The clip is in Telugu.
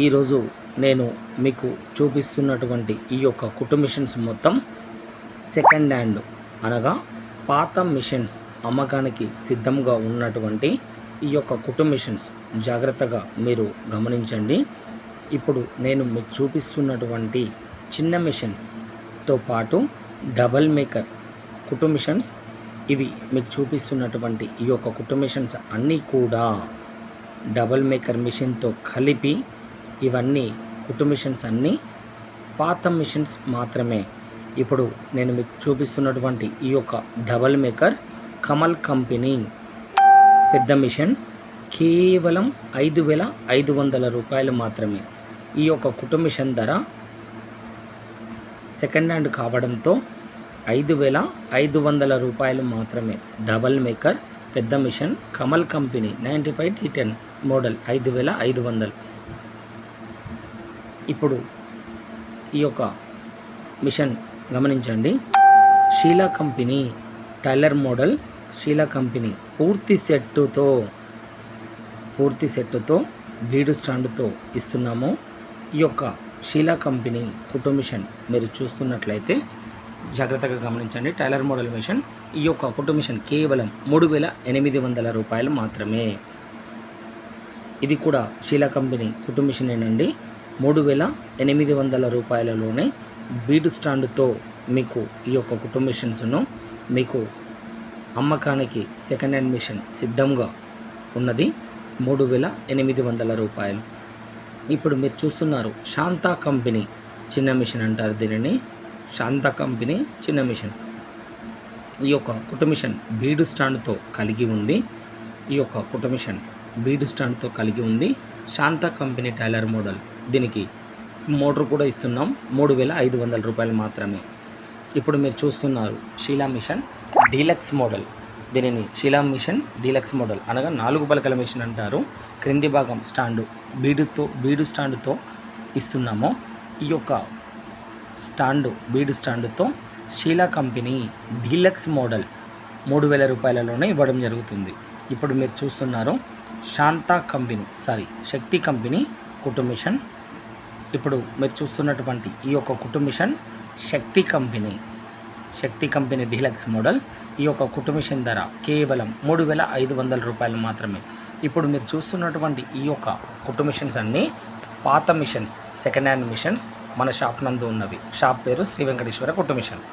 ఈరోజు నేను మీకు చూపిస్తున్నటువంటి ఈ యొక్క కుట్టు మిషన్స్ మొత్తం సెకండ్ హ్యాండ్ అనగా పాత మిషన్స్ అమ్మకానికి సిద్ధంగా ఉన్నటువంటి ఈ యొక్క కుట్టు మిషన్స్ జాగ్రత్తగా మీరు గమనించండి. ఇప్పుడు నేను మీకు చూపిస్తున్నటువంటి చిన్న మిషన్స్తో పాటు డబల్ మేకర్ కుట్టు మిషన్స్, ఇవి మీకు చూపిస్తున్నటువంటి ఈ యొక్క కుట్టు మిషన్స్ అన్నీ కూడా డబల్ మేకర్ మిషన్తో కలిపి ఇవన్నీ కుట్టు మిషన్స్ అన్నీ పాత మిషన్స్ మాత్రమే. ఇప్పుడు నేను మీకు చూపిస్తున్నటువంటి ఈ యొక్క డబల్ మేకర్ కమల్ కంపెనీ పెద్ద మిషన్ కేవలం 5,500 రూపాయలు మాత్రమే. ఈ యొక్క కుట్టు మిషన్ ధర సెకండ్ హ్యాండ్ కావడంతో 5,500 రూపాయలు మాత్రమే. డబల్ మేకర్ పెద్ద machine Kamal company 95 T10 model 5,500. ఇప్పుడు ఈ యొక్క మిషన్ గమనించండి. Sheela company tailor model, Sheela company పూర్తి సెట్టుతో బీడు స్టాండ్తో ఇస్తున్నాము. ఈ యొక్క షీలా కంపెనీ కుట్టు మిషన్ మీరు చూస్తున్నట్లయితే జాగ్రత్తగా గమనించండి. టైలర్ మోడల్ మిషన్, ఈ యొక్క కుట్టు మిషన్ కేవలం 3,800 రూపాయలు మాత్రమే. ఇది కూడా షీలా కంపెనీ కుట్టు మిషనేనండి. 3,800 రూపాయలలోనే బీడు స్టాండ్తో మీకు ఈ యొక్క కుట్టు మిషన్స్ను మీకు అమ్మకానికి సెకండ్ హ్యాండ్ మిషన్ సిద్ధంగా ఉన్నది. 3,800 రూపాయలు. ఇప్పుడు మీరు చూస్తున్నారు శాంతా కంపెనీ చిన్న మిషన్ అంటారు దీనిని. శాంతా కంపెనీ చిన్న మిషన్, ఈ యొక్క కుట్టు మిషన్ బీడు స్టాండ్తో కలిగి ఉంది. ఈ యొక్క కుట్టు మిషన్ బీడు స్టాండ్తో కలిగి ఉంది. శాంతా కంపెనీ టైలర్ మోడల్, దీనికి మోటార్ కూడా ఇస్తున్నాం. 3,500 రూపాయలు మాత్రమే. ఇప్పుడు మీరు చూస్తున్నారు షీలా మిషన్ డీలక్స్ మోడల్. దీనిని షీలా మిషన్ డీలక్స్ మోడల్ అనగా 4 పలకల మిషన్ అంటారు. క్రింది భాగం స్టాండు బీడు స్టాండ్తో ఇస్తున్నాము. ఈ యొక్క స్టాండు బీడు స్టాండ్తో షీలా కంపెనీ డీలక్స్ మోడల్ 3,000 రూపాయలలోనే ఇవ్వడం జరుగుతుంది. ఇప్పుడు మీరు చూస్తున్నారు శక్తి కంపెనీ కుట్టు మిషన్. ఇప్పుడు మీరు చూస్తున్నటువంటి ఈ యొక్క కుట్టు మిషన్ శక్తి కంపెనీ డీలక్స్ మోడల్. ఈ యొక్క కుట్టు మిషన్ ధర కేవలం 3,500 రూపాయలు మాత్రమే. ఇప్పుడు మీరు చూస్తున్నటువంటి ఈ యొక్క కుట్టు మిషన్స్ అన్నీ పాత మిషన్స్, సెకండ్ హ్యాండ్ మిషన్స్ మన షాప్ నందు ఉన్నవి. షాప్ పేరు శ్రీ వెంకటేశ్వర కుట్టు మిషన్.